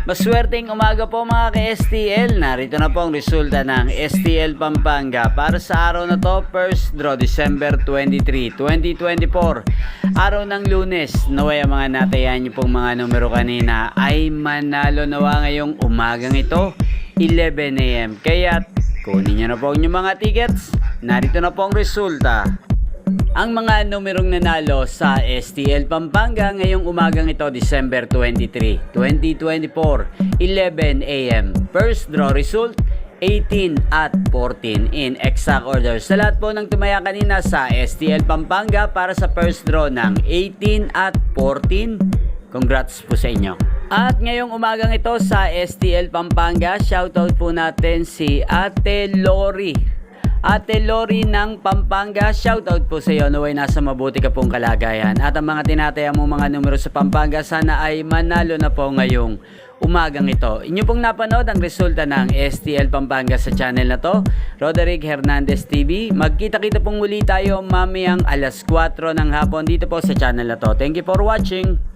Maswerteng umaga po mga ka-STL. Narito na po ang resulta ng STL Pampanga para sa araw na to, first draw December 23, 2024. Araw ng Lunes. Naway ang mga natayan niyo pong mga numero kanina ay manalo nawa ngayong umagang ito, 11 AM. Kaya kunin niyo na po ang inyong mga tickets. Narito na po ang resulta. Ang mga numerong nanalo sa STL Pampanga ngayong umagang ito, December 23, 2024, 11 AM. First draw result, 18 at 14 in exact order. Sa lahat po ng tumaya kanina sa STL Pampanga para sa first draw ng 18 at 14, congrats po sa inyo. At ngayong umagang ito sa STL Pampanga, shoutout po natin si Ate Lori. Ate Lori ng Pampanga, shoutout po sa iyo. Naway nasa mabuti ka pong kalagayan. At ang mga tinataya mong mga numero sa Pampanga, sana ay manalo na po ngayong umagang ito. Inyo pong napanood ang resulta ng STL Pampanga sa channel na to, Roderick Hernandez TV. Magkita-kita pong muli tayo mamayang alas 4 ng hapon dito po sa channel na to. Thank you for watching.